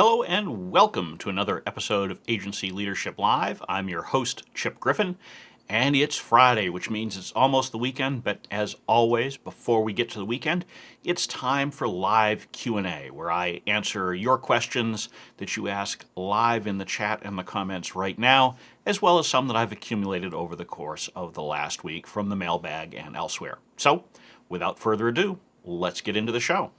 Hello and welcome to another episode of Agency Leadership Live. I'm your host, Chip Griffin, and it's Friday, which means it's almost the weekend, but as always, before we get to the weekend, it's time for live Q&A, where I answer your questions that you ask live in the chat and the comments right now, as well as some that I've accumulated over the course of the last week from the mailbag and elsewhere. So, without further ado, let's get into the show.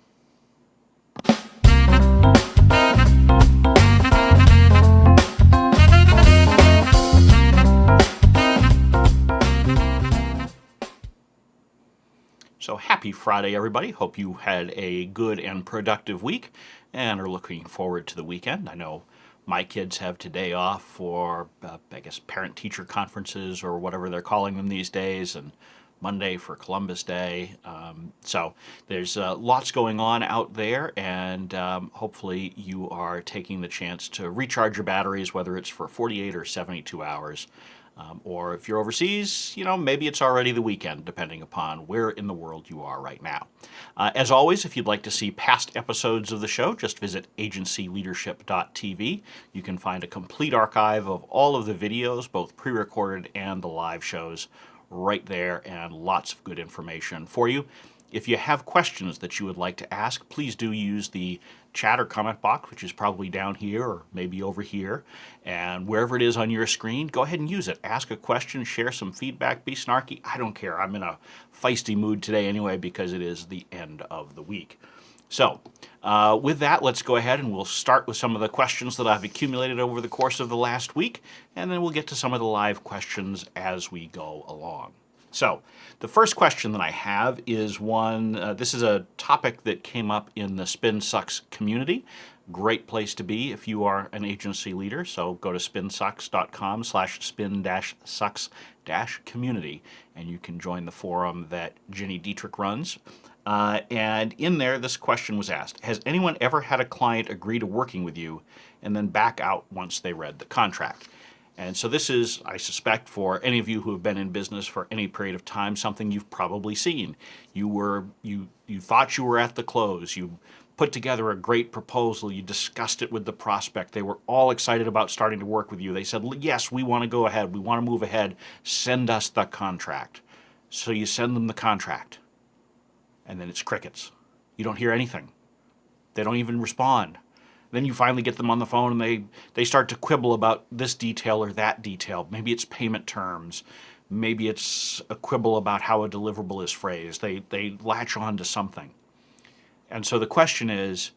So happy Friday, everybody. Hope you had a good and productive week and are looking forward to the weekend. I know my kids have today off for, I guess, parent-teacher conferences or whatever they're calling them these days, and Monday for Columbus Day. So there's lots going on out there, and hopefully you are taking the chance to recharge your batteries, whether it's for 48 or 72 hours. Or if you're overseas, maybe it's already the weekend, depending upon where in the world you are right now. As always, if you'd like to see past episodes of the show, just visit agencyleadership.tv. You can find a complete archive of all of the videos, both pre-recorded and the live shows, right there, and lots of good information for you. If you have questions that you would like to ask, please do use the chat or comment box, which is probably down here or maybe over here. And wherever it is on your screen, go ahead and use it. Ask a question, share some feedback, be snarky. I don't care. I'm in a feisty mood today anyway because it is the end of the week. So with that, let's go ahead and we'll start with some of the questions that I've accumulated over the course of the last week, and then we'll get to some of the live questions as we go along. So the first question that I have is one, this is a topic that came up in the Spin Sucks community. Great place to be if you are an agency leader. So go to spinsucks.com/spin-sucks-community and you can join the forum that Ginny Dietrich runs. And in there, this question was asked: has anyone ever had a client agree to working with you and then back out once they read the contract? And so this is, I suspect, for any of you who have been in business for any period of time, something you've probably seen. You thought you were at the close. You put together a great proposal. You discussed it with the prospect. They were all excited about starting to work with you. They said, yes, we want to go ahead. We want to move ahead. Send us the contract. So you send them the contract. And then it's crickets. You don't hear anything. They don't even respond. Then you finally get them on the phone and they start to quibble about this detail or that detail. Maybe it's payment terms. Maybe it's a quibble about how a deliverable is phrased. They latch on to something. And so the question is,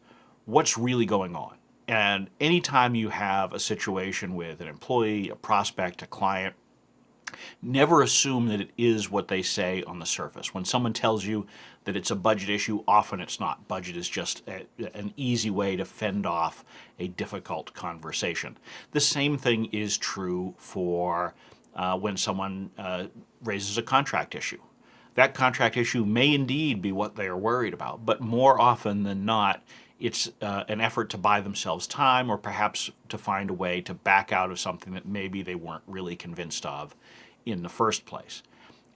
what's really going on? And anytime you have a situation with an employee, a prospect, a client, never assume that it is what they say on the surface. When someone tells you that it's a budget issue, often it's not. Budget is just an easy way to fend off a difficult conversation. The same thing is true for when someone raises a contract issue. That contract issue may indeed be what they are worried about, but more often than not, it's an effort to buy themselves time or perhaps to find a way to back out of something that maybe they weren't really convinced of in the first place.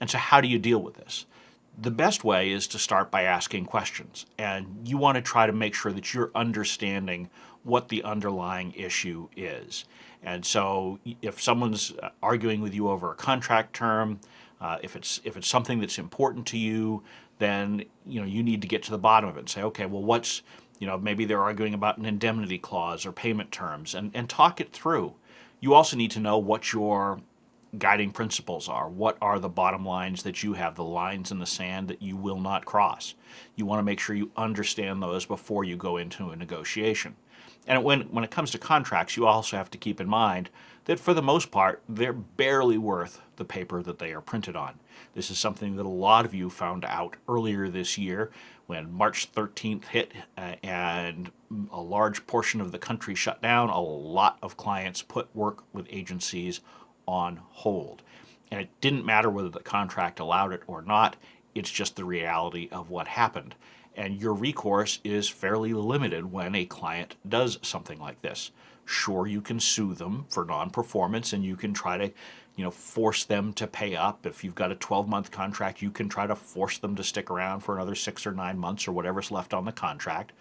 And so how do you deal with this? The best way is to start by asking questions. And you want to try to make sure that you're understanding what the underlying issue is. And so if someone's arguing with you over a contract term, if it's something that's important to you, then you need to get to the bottom of it and say, okay, well, what's, maybe they're arguing about an indemnity clause or payment terms, and talk it through. You also need to know what your guiding principles are. What are the bottom lines that you have, the lines in the sand that you will not cross? You want to make sure you understand those before you go into a negotiation. And when it comes to contracts, you also have to keep in mind that for the most part, they're barely worth the paper that they are printed on. This is something that a lot of you found out earlier this year when March 13th hit and a large portion of the country shut down. A lot of clients put work with agencies on hold. And it didn't matter whether the contract allowed it or not. It's just the reality of what happened. And your recourse is fairly limited when a client does something like this. Sure, you can sue them for non-performance and you can try to, force them to pay up. If you've got a 12-month contract, you can try to force them to stick around for another 6 or 9 months or whatever's left on the contract.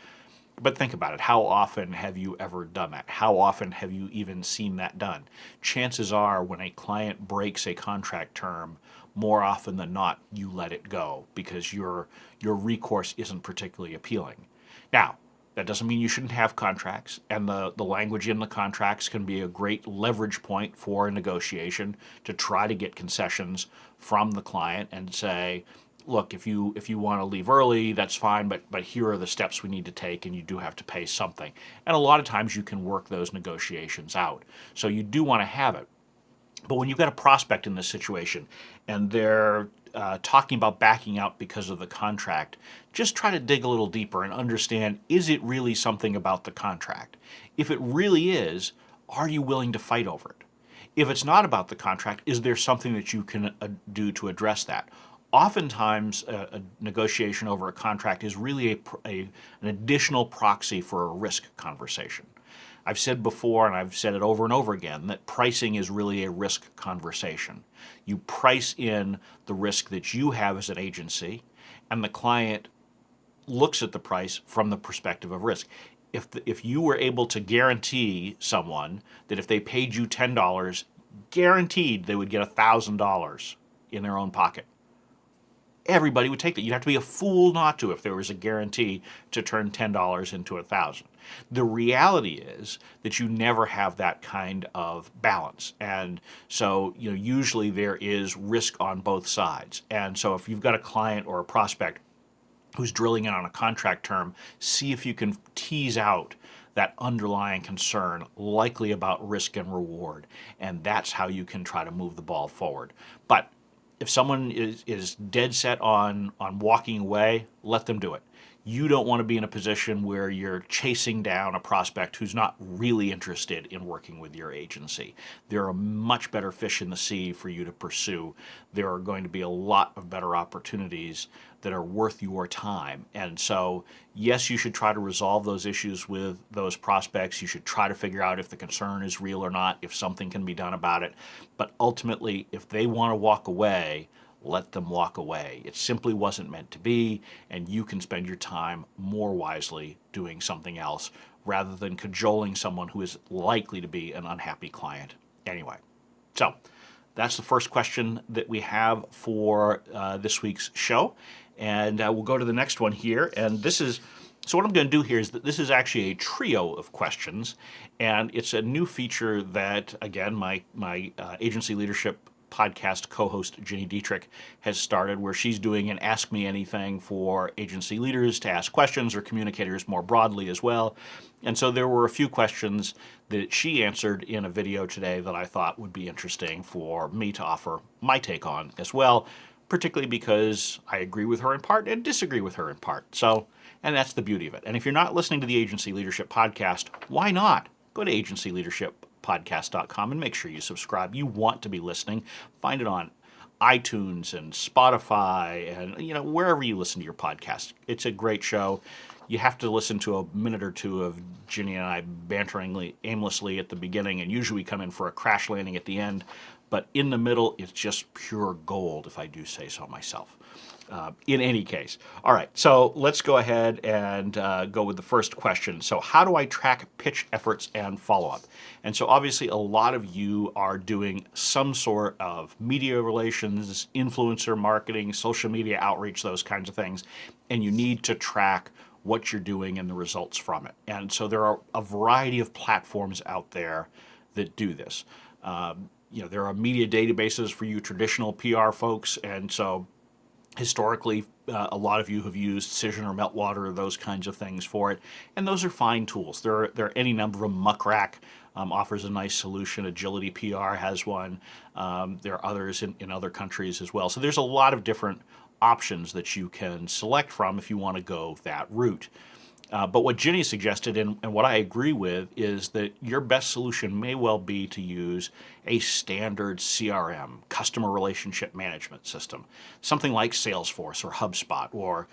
But think about it. How often have you ever done that? How often have you even seen that done? Chances are when a client breaks a contract term, more often than not, you let it go because your recourse isn't particularly appealing. Now, that doesn't mean you shouldn't have contracts, and the language in the contracts can be a great leverage point for a negotiation to try to get concessions from the client and say, look, if you want to leave early, that's fine, but here are the steps we need to take, and you do have to pay something. And a lot of times you can work those negotiations out. So you do want to have it. But when you've got a prospect in this situation and they're talking about backing out because of the contract, just try to dig a little deeper and understand, is it really something about the contract? If it really is, are you willing to fight over it? If it's not about the contract, is there something that you can do to address that? Oftentimes, a negotiation over a contract is really an additional proxy for a risk conversation. I've said before, and I've said it over and over again, that pricing is really a risk conversation. You price in the risk that you have as an agency, and the client looks at the price from the perspective of risk. If you were able to guarantee someone that if they paid you $10, guaranteed they would get $1,000 in their own pocket, everybody would take that. You'd have to be a fool not to if there was a guarantee to turn $10 into $1,000. The reality is that you never have that kind of balance. And so, usually there is risk on both sides. And so if you've got a client or a prospect who's drilling in on a contract term, see if you can tease out that underlying concern, likely about risk and reward. And that's how you can try to move the ball forward. But if someone is dead set on walking away, let them do it. You don't want to be in a position where you're chasing down a prospect who's not really interested in working with your agency. There are much better fish in the sea for you to pursue. There are going to be a lot of better opportunities that are worth your time. And so, yes, you should try to resolve those issues with those prospects. You should try to figure out if the concern is real or not, if something can be done about it. But ultimately, if they want to walk away, let them walk away. It simply wasn't meant to be, and you can spend your time more wisely doing something else rather than cajoling someone who is likely to be an unhappy client anyway. So that's the first question that we have for this week's show. And we'll go to the next one here. And so what I'm going to do here is that this is actually a trio of questions, and it's a new feature that, again, my agency leadership podcast co-host Ginny Dietrich has started, where she's doing an Ask Me Anything for agency leaders to ask questions, or communicators more broadly as well. And so there were a few questions that she answered in a video today that I thought would be interesting for me to offer my take on as well, particularly because I agree with her in part and disagree with her in part. And that's the beauty of it. And if you're not listening to the Agency Leadership Podcast, why not? Go to agencyleadershippodcast.com and make sure you subscribe. You want to be listening. Find it on iTunes and Spotify and wherever you listen to your podcast. It's a great show. You have to listen to a minute or two of Ginny and I bantering aimlessly at the beginning, and usually we come in for a crash landing at the end. But in the middle, it's just pure gold, if I do say so myself. In any case. All right, so let's go ahead and go with the first question. So how do I track pitch efforts and follow-up? And so obviously a lot of you are doing some sort of media relations, influencer marketing, social media outreach, those kinds of things, and you need to track what you're doing and the results from it. And so there are a variety of platforms out there that do this. There are media databases for you traditional PR folks, and so historically, a lot of you have used Cision or Meltwater or those kinds of things for it, and those are fine tools. There are any number of them. Muckrack offers a nice solution. Agility PR has one. There are others in other countries as well. So there's a lot of different options that you can select from if you want to go that route. But what Ginny suggested, and what I agree with, is that your best solution may well be to use a standard CRM, customer relationship management system, something like Salesforce or HubSpot, or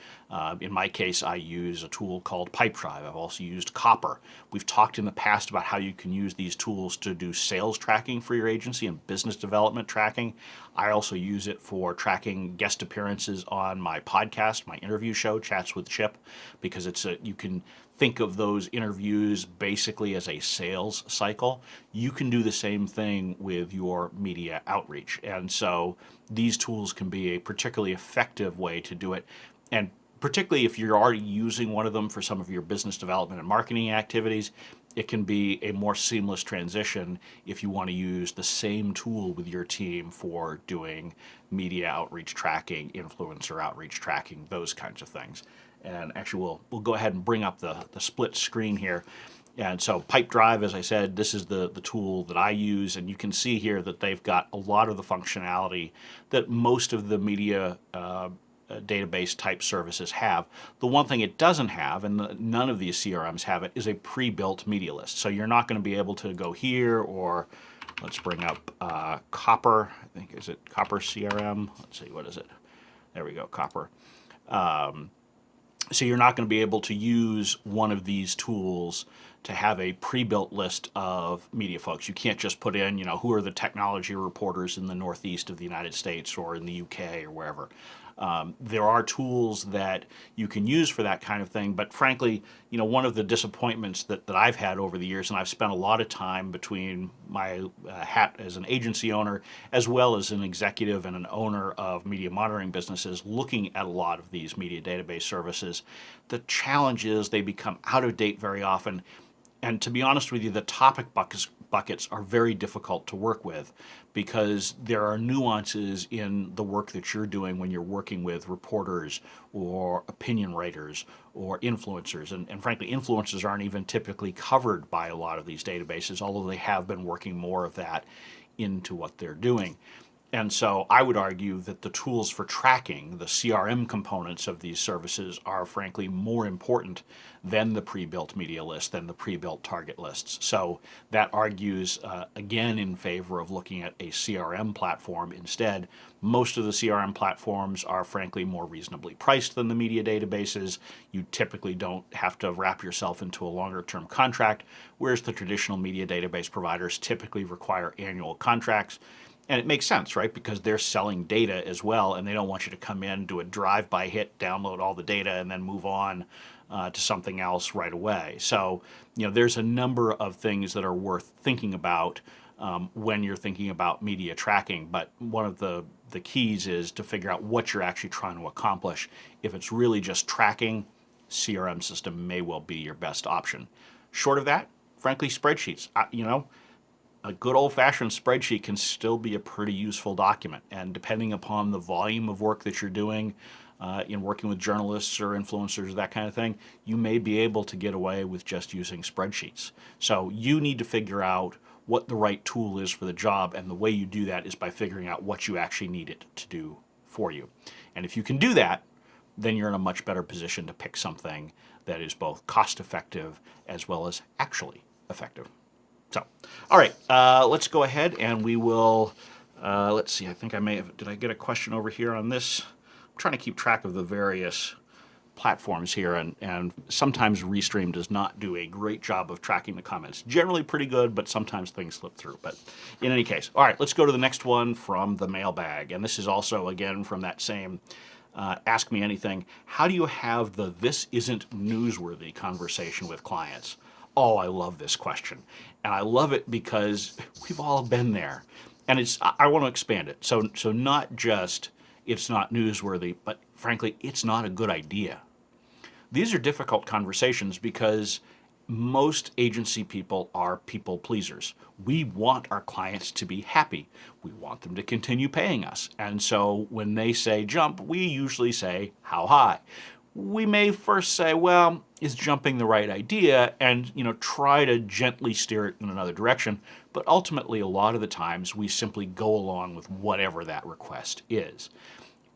in my case, I use a tool called Pipedrive. I've also used Copper. We've talked in the past about how you can use these tools to do sales tracking for your agency and business development tracking. I also use it for tracking guest appearances on my podcast, my interview show, Chats with Chip, because you can can think of those interviews basically as a sales cycle. You can do the same thing with your media outreach. And so these tools can be a particularly effective way to do it. And particularly if you're already using one of them for some of your business development and marketing activities, it can be a more seamless transition if you want to use the same tool with your team for doing media outreach tracking, influencer outreach tracking, those kinds of things. And actually, we'll go ahead and bring up the split screen here. And so Pipedrive, as I said, this is the tool that I use, and you can see here that they've got a lot of the functionality that most of the media database type services have. The one thing it doesn't have, and none of these CRMs have it, is a pre-built media list. So you're not going to be able to go here, or let's bring up Copper. I think, is it Copper CRM? Let's see, what is it? There we go, Copper. So you're not going to be able to use one of these tools to have a pre-built list of media folks. You can't just put in, who are the technology reporters in the Northeast of the United States or in the UK or wherever. There are tools that you can use for that kind of thing, but frankly, one of the disappointments that I've had over the years, and I've spent a lot of time between my hat as an agency owner as well as an executive and an owner of media monitoring businesses looking at a lot of these media database services. The challenge is they become out of date very often. And to be honest with you, the topic buckets are very difficult to work with because there are nuances in the work that you're doing when you're working with reporters or opinion writers or influencers. And frankly, influencers aren't even typically covered by a lot of these databases, although they have been working more of that into what they're doing. And so I would argue that the tools for tracking the CRM components of these services are frankly more important than the pre-built media list, than the pre-built target lists. So that argues again in favor of looking at a CRM platform instead. Most of the CRM platforms are frankly more reasonably priced than the media databases. You typically don't have to wrap yourself into a longer term contract, whereas the traditional media database providers typically require annual contracts. And it makes sense, right? Because they're selling data as well, and they don't want you to come in, do a drive-by hit, download all the data, and then move on to something else right away. So, there's a number of things that are worth thinking about when you're thinking about media tracking. But one of the keys is to figure out what you're actually trying to accomplish. If it's really just tracking, CRM system may well be your best option. Short of that, frankly, spreadsheets. A good old-fashioned spreadsheet can still be a pretty useful document, and depending upon the volume of work that you're doing in working with journalists or influencers, that kind of thing, you may be able to get away with just using spreadsheets. So you need to figure out what the right tool is for the job, and the way you do that is by figuring out what you actually need it to do for you. And if you can do that, then you're in a much better position to pick something that is both cost-effective as well as actually effective. So, all right, let's go ahead and we will, let's see, I think I may have, did I get a question over here on this? I'm trying to keep track of the various platforms here, and sometimes Restream does not do a great job of tracking the comments. Generally pretty good, but sometimes things slip through. But in any case, all right, let's go to the next one from the mailbag. And this is also, again, from that same Ask Me Anything. How do you have the "this isn't newsworthy" conversation with clients? Oh, I love this question. And I love it because we've all been there. And I want to expand it. So not just it's not newsworthy, but frankly, it's not a good idea. These are difficult conversations because most agency people are people pleasers. We want our clients to be happy. We want them to continue paying us. And so when they say jump, we usually say, how high? We may first say, well, is jumping the right idea? And, try to gently steer it in another direction. But ultimately, a lot of the times, we simply go along with whatever that request is.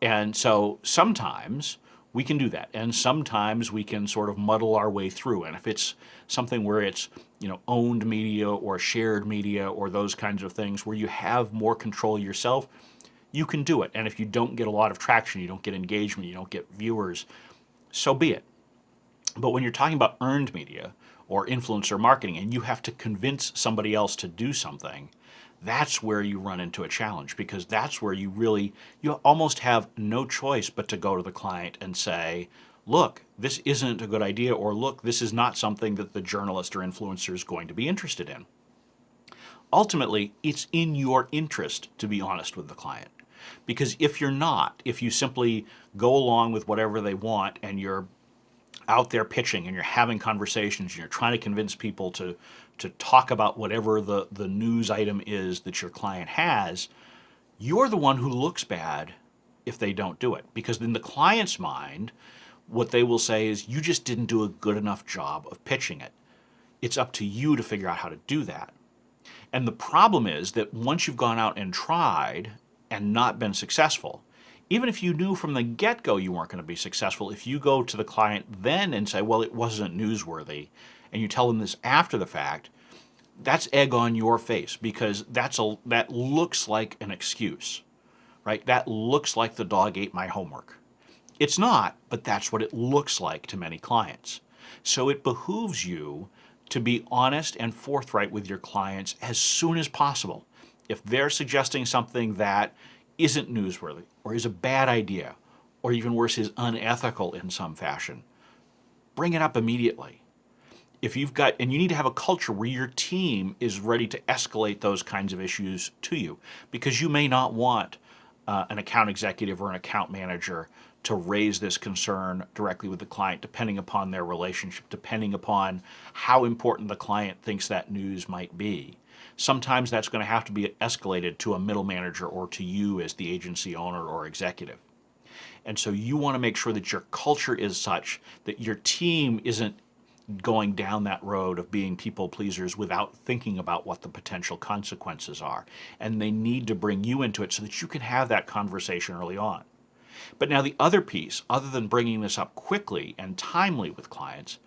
And so sometimes we can do that. And sometimes we can sort of muddle our way through. And if it's something where it's, owned media or shared media or those kinds of things where you have more control yourself, you can do it. And if you don't get a lot of traction, you don't get engagement, you don't get viewers, so be it. But when you're talking about earned media or influencer marketing and you have to convince somebody else to do something, that's where you run into a challenge, because that's where you almost have no choice but to go to the client and say, look, this isn't a good idea, or look, this is not something that the journalist or influencer is going to be interested in. Ultimately, it's in your interest to be honest with the client. Because if you're not, if you simply go along with whatever they want and you're out there pitching and you're having conversations and you're trying to convince people to talk about whatever the news item is that your client has, you're the one who looks bad if they don't do it. Because in the client's mind, what they will say is, you just didn't do a good enough job of pitching it. It's up to you to figure out how to do that. And the problem is that once you've gone out and tried and not been successful, even if you knew from the get-go you weren't going to be successful, if you go to the client then and say, well, it wasn't newsworthy, and you tell them this after the fact, that's egg on your face, because that looks like an excuse, right? That looks like the dog ate my homework. It's not, but that's what it looks like to many clients. So it behooves you to be honest and forthright with your clients as soon as possible. If they're suggesting something that isn't newsworthy, or is a bad idea, or even worse, is unethical in some fashion, bring it up immediately. If you've got, and you need to have a culture where your team is ready to escalate those kinds of issues to you, because you may not want an account executive or an account manager to raise this concern directly with the client, depending upon their relationship, depending upon how important the client thinks that news might be. Sometimes that's going to have to be escalated to a middle manager or to you as the agency owner or executive. And so you want to make sure that your culture is such that your team isn't going down that road of being people pleasers without thinking about what the potential consequences are. And they need to bring you into it so that you can have that conversation early on. But now the other piece, other than bringing this up quickly and timely with clients,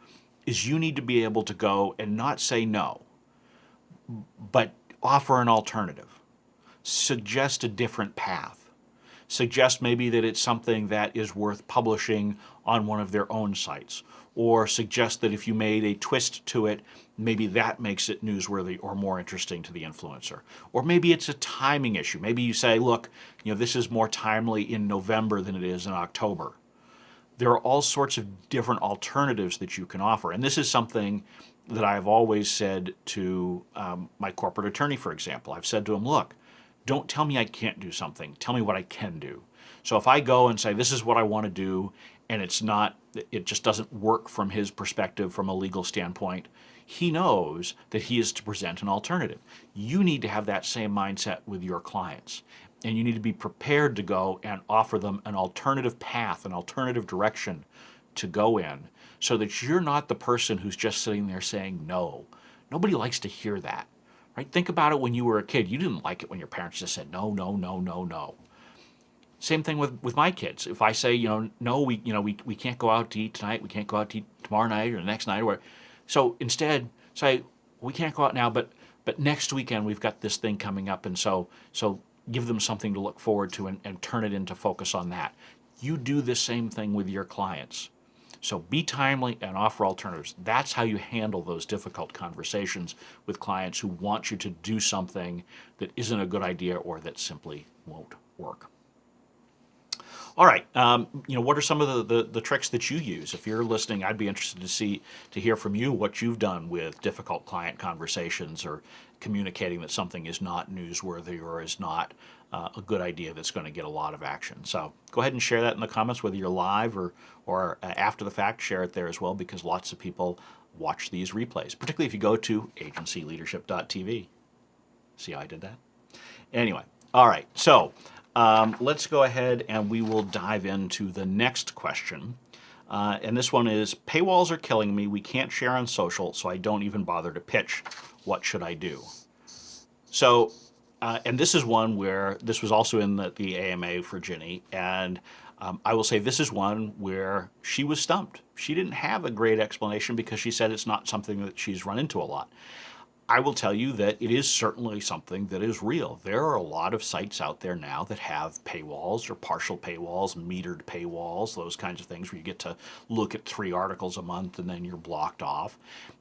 is you need to be able to go and not say no, but offer an alternative. Suggest a different path. Suggest maybe that it's something that is worth publishing on one of their own sites. Or suggest that if you made a twist to it, maybe that makes it newsworthy or more interesting to the influencer. Or maybe it's a timing issue. Maybe you say, look, this is more timely in November than it is in October. There are all sorts of different alternatives that you can offer. And this is something that I've always said to my corporate attorney, for example. I've said to him, look, don't tell me I can't do something. Tell me what I can do. So if I go and say, this is what I want to do, and it just doesn't work from his perspective from a legal standpoint, he knows that he is to present an alternative. You need to have that same mindset with your clients. And you need to be prepared to go and offer them an alternative path, an alternative direction to go in, so that you're not the person who's just sitting there saying no. Nobody likes to hear that, right? Think about it when you were a kid. You didn't like it when your parents just said no, no, no, no, no. Same thing with my kids. If I say, no, we can't go out to eat tonight, we can't go out to eat tomorrow night or the next night, or so instead say, we can't go out now, but next weekend we've got this thing coming up, and so give them something to look forward to and turn it into focus on that. You do the same thing with your clients. So be timely and offer alternatives. That's how you handle those difficult conversations with clients who want you to do something that isn't a good idea or that simply won't work. All right, what are some of the tricks that you use? If you're listening, I'd be interested to hear from you what you've done with difficult client conversations or communicating that something is not newsworthy or is not a good idea that's going to get a lot of action. So go ahead and share that in the comments, whether you're live or after the fact. Share it there as well, because lots of people watch these replays, particularly if you go to agencyleadership.tv. See how I did that? Anyway, all right, so let's go ahead and we will dive into the next question. And this one is, paywalls are killing me. We can't share on social, so I don't even bother to pitch. What should I do? So, and this is one where this was also in the AMA for Ginny. And I will say this is one where she was stumped. She didn't have a great explanation because she said it's not something that she's run into a lot. I will tell you that it is certainly something that is real. There are a lot of sites out there now that have paywalls or partial paywalls, metered paywalls, those kinds of things where you get to look at 3 articles a month and then you're blocked off.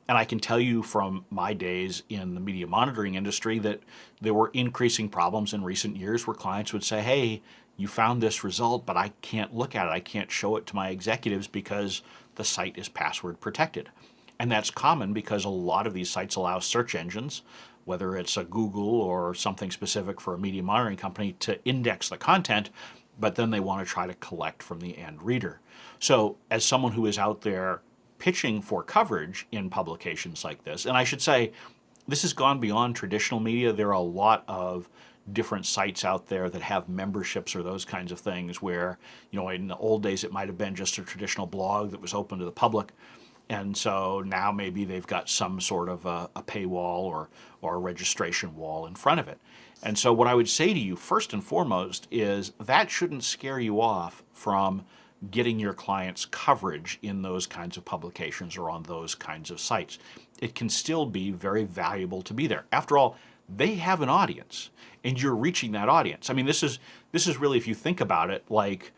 And I can tell you from my days in the media monitoring industry that there were increasing problems in recent years where clients would say, hey, you found this result, but I can't look at it. I can't show it to my executives because the site is password protected. And that's common because a lot of these sites allow search engines, whether it's a Google or something specific for a media monitoring company, to index the content, but then they want to try to collect from the end reader. So as someone who is out there pitching for coverage in publications like this, and I should say, this has gone beyond traditional media. There are a lot of different sites out there that have memberships or those kinds of things where, in the old days it might have been just a traditional blog that was open to the public. And so now maybe they've got some sort of a paywall or a registration wall in front of it. And so what I would say to you first and foremost is that shouldn't scare you off from getting your clients coverage in those kinds of publications or on those kinds of sites. It can still be very valuable to be there. After all, they have an audience and you're reaching that audience. I mean, this is really, if you think about it, like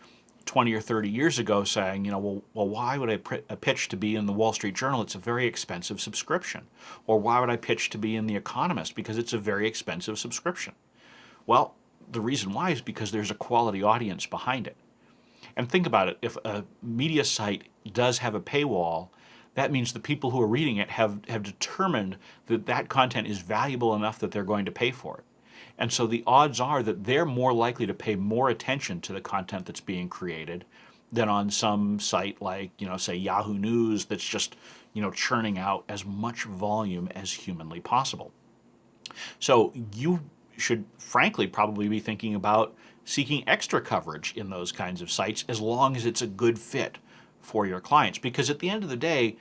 20 or 30 years ago saying, well, why would I pitch to be in the Wall Street Journal? It's a very expensive subscription. Or why would I pitch to be in The Economist? Because it's a very expensive subscription. Well, the reason why is because there's a quality audience behind it. And think about it, if a media site does have a paywall, that means the people who are reading it have determined that that content is valuable enough that they're going to pay for it. And so the odds are that they're more likely to pay more attention to the content that's being created than on some site like, say Yahoo News that's just, churning out as much volume as humanly possible. So you should frankly probably be thinking about seeking extra coverage in those kinds of sites as long as it's a good fit for your clients. Because at the end of the day,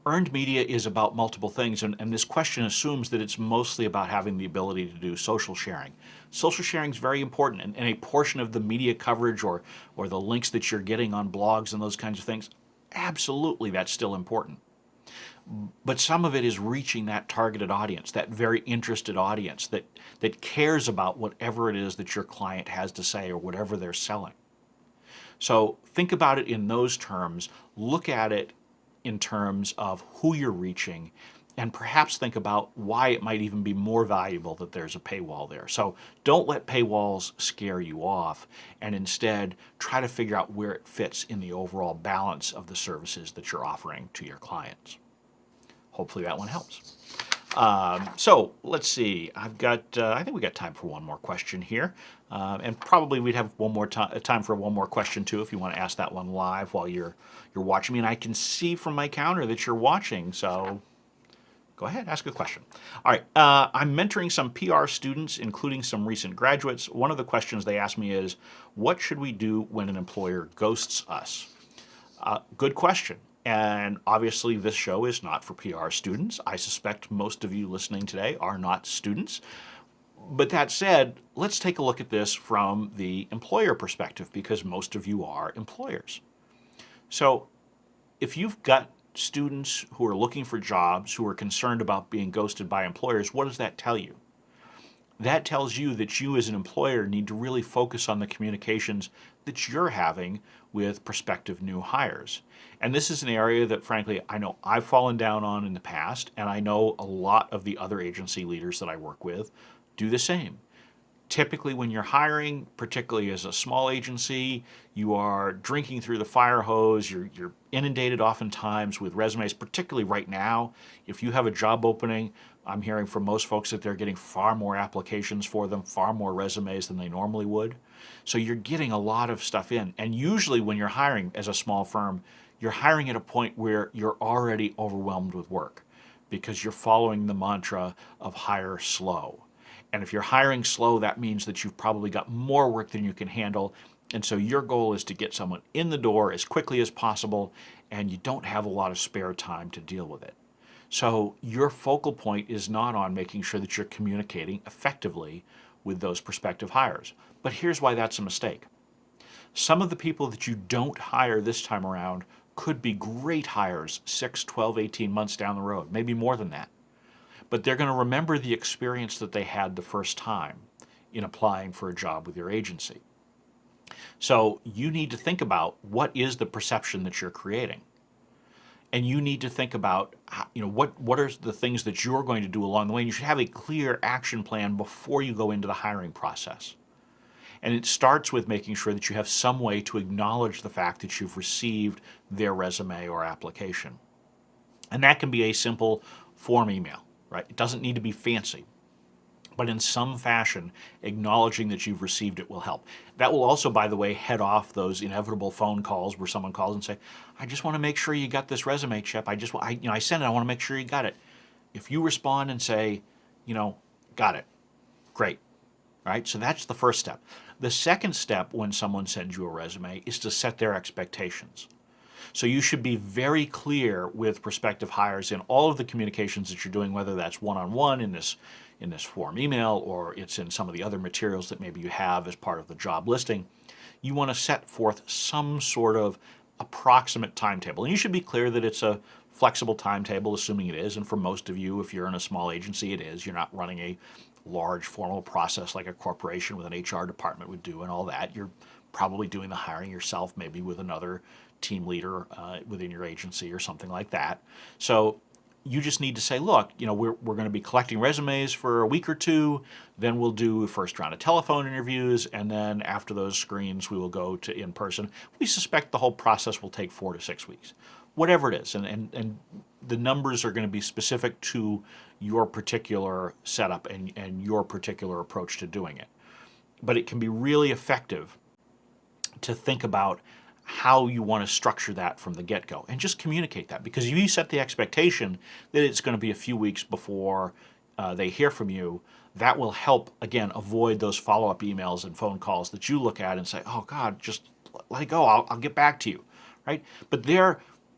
earned media is about multiple things, and this question assumes that it's mostly about having the ability to do social sharing. Social sharing is very important, and a portion of the media coverage or the links that you're getting on blogs and those kinds of things, absolutely that's still important. But some of it is reaching that targeted audience, that very interested audience that cares about whatever it is that your client has to say or whatever they're selling. So think about it in those terms. Look at it in terms of who you're reaching, and perhaps think about why it might even be more valuable that there's a paywall there. So don't let paywalls scare you off, and instead try to figure out where it fits in the overall balance of the services that you're offering to your clients. Hopefully that one helps. So let's see. I think we got time for one more question here, and probably we'd have one more time for one more question too, if you want to ask that one live while you're watching me. And I can see from my counter that you're watching, so go ahead, ask a question. All right, I'm mentoring some PR students, including some recent graduates. One of the questions they asked me is, what should we do when an employer ghosts us? Good question. And obviously this show is not for PR students. I suspect most of you listening today are not students. But that said, let's take a look at this from the employer perspective, because most of you are employers. So if you've got students who are looking for jobs, who are concerned about being ghosted by employers, what does that tell you? That tells you that you as an employer need to really focus on the communications that you're having with prospective new hires. And this is an area that, frankly, I know I've fallen down on in the past, and I know a lot of the other agency leaders that I work with do the same. Typically when you're hiring, particularly as a small agency, you are drinking through the fire hose, you're inundated oftentimes with resumes, particularly right now. If you have a job opening, I'm hearing from most folks that they're getting far more applications for them, far more resumes than they normally would. So you're getting a lot of stuff in. And usually when you're hiring as a small firm, you're hiring at a point where you're already overwhelmed with work because you're following the mantra of hire slow. And if you're hiring slow, that means that you've probably got more work than you can handle. And so your goal is to get someone in the door as quickly as possible, and you don't have a lot of spare time to deal with it. So your focal point is not on making sure that you're communicating effectively with those prospective hires. But here's why that's a mistake. Some of the people that you don't hire this time around could be great hires 6, 12, 18 months down the road, maybe more than that. but they're going to remember the experience that they had the first time in applying for a job with your agency. So you need to think about what is the perception that you're creating. And you need to think about, what are the things that you're going to do along the way. And you should have a clear action plan before you go into the hiring process. And it starts with making sure that you have some way to acknowledge the fact that you've received their resume or application. And that can be a simple form email, right? It doesn't need to be fancy. But in some fashion, acknowledging that you've received it will help. That will also, by the way, head off those inevitable phone calls where someone calls and say, "I just want to make sure you got this resume, Chip. I sent it. I want to make sure you got it." If you respond and say, "Got it," great. Right? So that's the first step. The second step when someone sends you a resume is to set their expectations. So you should be very clear with prospective hires in all of the communications that you're doing, whether that's one-on-one in this form email or it's in some of the other materials that maybe you have as part of the job listing. You want to set forth some sort of approximate timetable. And you should be clear that it's a flexible timetable, assuming it is. And for most of you, if you're in a small agency, it is. You're not running a large formal process like a corporation with an HR department would do and all that. You're probably doing the hiring yourself, maybe with another team leader within your agency or something like that. So you just need to say, look, we're going to be collecting resumes for a week or two, then we'll do a first round of telephone interviews, and then after those screens, we will go to in-person. We suspect the whole process will take 4 to 6 weeks, whatever it is. And the numbers are going to be specific to your particular setup and your particular approach to doing it. But it can be really effective to think about how you want to structure that from the get-go and just communicate that, because if you set the expectation that it's going to be a few weeks before they hear from you, that will help, again, avoid those follow-up emails and phone calls that you look at and say, "Oh God, just let it go, I'll get back to you," right? But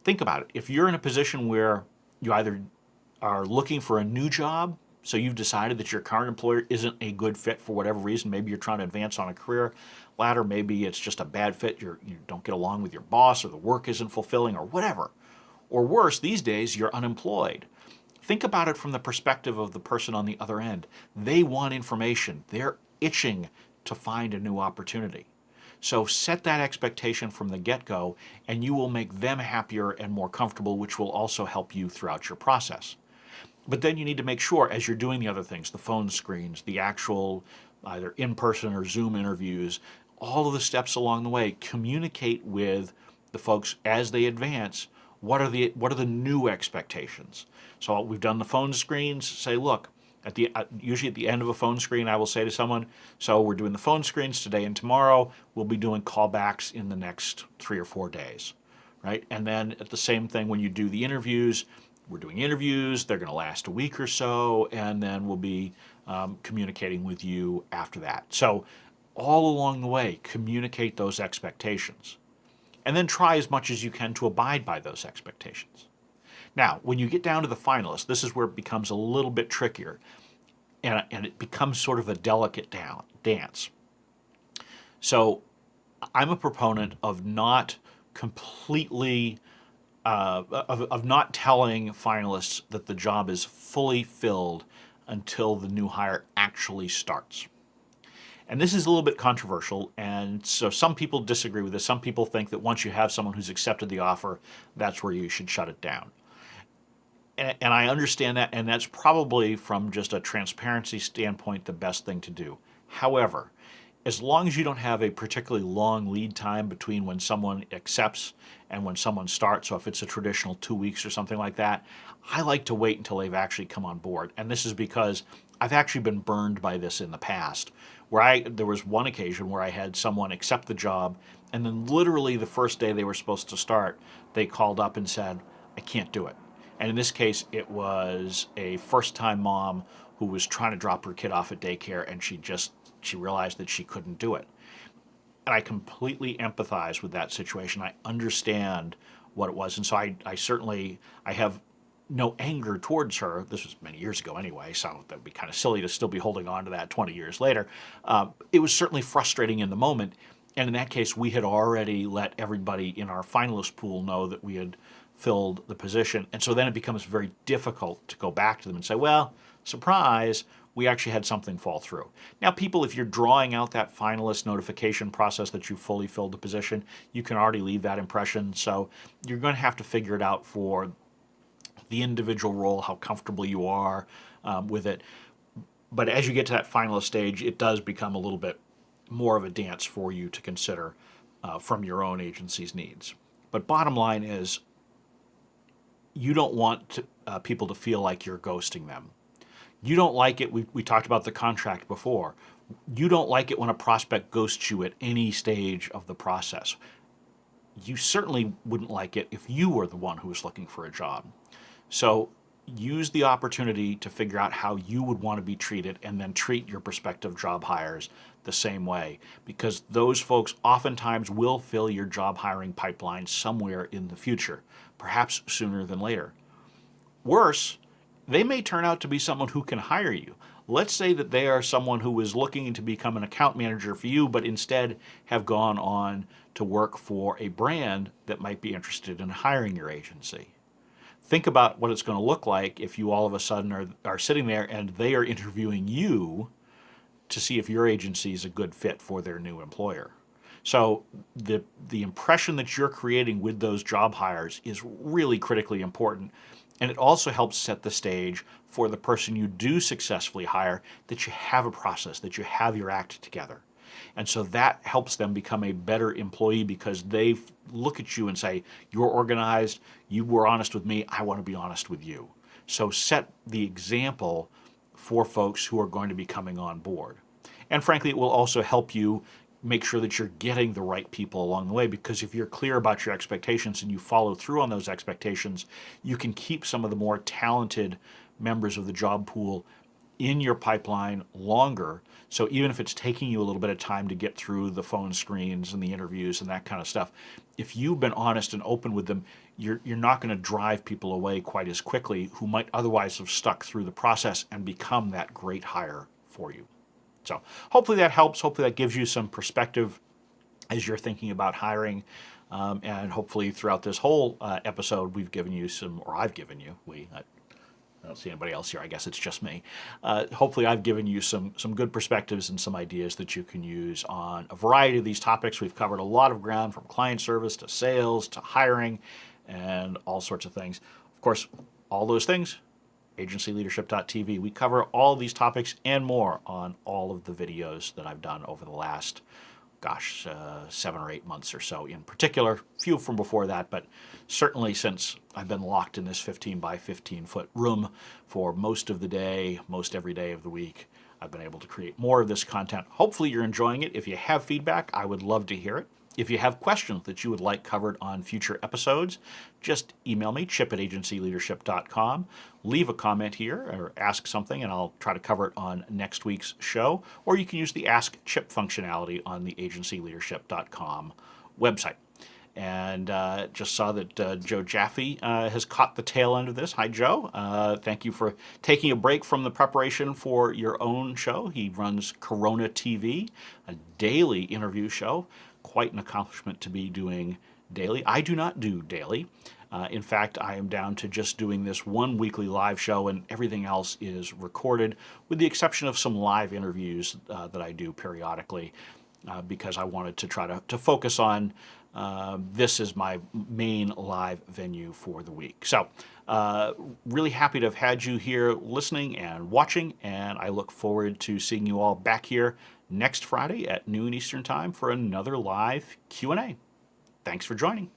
think about it. If you're in a position where you either are looking for a new job, so you've decided that your current employer isn't a good fit for whatever reason, maybe you're trying to advance on a career ladder, maybe it's just a bad fit, you don't get along with your boss, or the work isn't fulfilling, or whatever. Or worse, these days, you're unemployed. Think about it from the perspective of the person on the other end. They want information. They're itching to find a new opportunity. So set that expectation from the get-go, and you will make them happier and more comfortable, which will also help you throughout your process. But then you need to make sure, as you're doing the other things, the phone screens, the actual either in-person or Zoom interviews, all of the steps along the way, communicate with the folks as they advance. What are the new expectations? So we've done the phone screens. Say, look, usually at the end of a phone screen, I will say to someone, so we're doing the phone screens today and tomorrow. We'll be doing callbacks in the next 3 or 4 days, right? And then at the same thing, when you do the interviews, we're doing interviews. They're going to last a week or so, and then we'll be communicating with you after that. So all along the way, communicate those expectations. And then try as much as you can to abide by those expectations. Now, when you get down to the finalists, this is where it becomes a little bit trickier, and it becomes sort of a delicate dance. So I'm a proponent of not completely, of not telling finalists that the job is fully filled until the new hire actually starts. And this is a little bit controversial, and so some people disagree with this. Some people think that once you have someone who's accepted the offer, that's where you should shut it down. And I understand that, and that's probably from just a transparency standpoint the best thing to do. However, as long as you don't have a particularly long lead time between when someone accepts and when someone starts, so if it's a traditional 2 weeks or something like that, I like to wait until they've actually come on board. And this is because I've actually been burned by this in the past, where there was one occasion where I had someone accept the job, and then literally the first day they were supposed to start, they called up and said, "I can't do it." And in this case, it was a first-time mom who was trying to drop her kid off at daycare, and she realized that she couldn't do it. And I completely empathize with that situation. I understand what it was. And so I have no anger towards her. This was many years ago anyway, so that would be kind of silly to still be holding on to that 20 years later. It was certainly frustrating in the moment. And in that case, we had already let everybody in our finalist pool know that we had filled the position. And so then it becomes very difficult to go back to them and say, well, surprise, we actually had something fall through. Now, people, if you're drawing out that finalist notification process that you fully filled the position, you can already leave that impression. So you're going to have to figure it out for the individual role, how comfortable you are with it. But as you get to that finalist stage, it does become a little bit more of a dance for you to consider from your own agency's needs. But bottom line is, you don't want people to feel like you're ghosting them. You don't like it. We talked about the contract before. You don't like it when a prospect ghosts you at any stage of the process. You certainly wouldn't like it if you were the one who was looking for a job. So use the opportunity to figure out how you would want to be treated, and then treat your prospective job hires the same way, because those folks oftentimes will fill your job hiring pipeline somewhere in the future, perhaps sooner than later. Worse, they may turn out to be someone who can hire you. Let's say that they are someone who is looking to become an account manager for you, but instead have gone on to work for a brand that might be interested in hiring your agency. Think about what it's going to look like if you all of a sudden are sitting there and they are interviewing you to see if your agency is a good fit for their new employer. So the impression that you're creating with those job hires is really critically important. And it also helps set the stage for the person you do successfully hire, that you have a process, that you have your act together. And so that helps them become a better employee, because they look at you and say, you're organized, you were honest with me, I want to be honest with you. So set the example for folks who are going to be coming on board. And frankly, it will also help you make sure that you're getting the right people along the way, because if you're clear about your expectations and you follow through on those expectations, you can keep some of the more talented members of the job pool in your pipeline longer. So even if it's taking you a little bit of time to get through the phone screens and the interviews and that kind of stuff, if you've been honest and open with them, you're not going to drive people away quite as quickly who might otherwise have stuck through the process and become that great hire for you. So hopefully that helps. Hopefully that gives you some perspective as you're thinking about hiring. And hopefully throughout this whole episode, we've given you some, or I've given you, I don't see anybody else here, I guess it's just me. Hopefully I've given you some good perspectives and some ideas that you can use on a variety of these topics. We've covered a lot of ground, from client service to sales to hiring and all sorts of things. Of course, all those things, agencyleadership.tv. We cover all these topics and more on all of the videos that I've done over the last, 7 or 8 months or so in particular. Few from before that, but certainly since I've been locked in this 15 by 15 foot room for most of the day, most every day of the week, I've been able to create more of this content. Hopefully you're enjoying it. If you have feedback, I would love to hear it. If you have questions that you would like covered on future episodes, just email me, chip@agencyleadership.com. Leave a comment here or ask something, and I'll try to cover it on next week's show. Or you can use the Ask Chip functionality on the agencyleadership.com website. And just saw that Joe Jaffe has caught the tail end of this. Hi, Joe. Thank you for taking a break from the preparation for your own show. He runs Corona TV, a daily interview show. Quite an accomplishment to be doing daily. I do not do daily. In fact, I am down to just doing this one weekly live show, and everything else is recorded, with the exception of some live interviews that I do periodically, because I wanted to try to focus on this as my main live venue for the week. So really happy to have had you here listening and watching, and I look forward to seeing you all back here next Friday at noon Eastern Time for another live Q&A. Thanks for joining.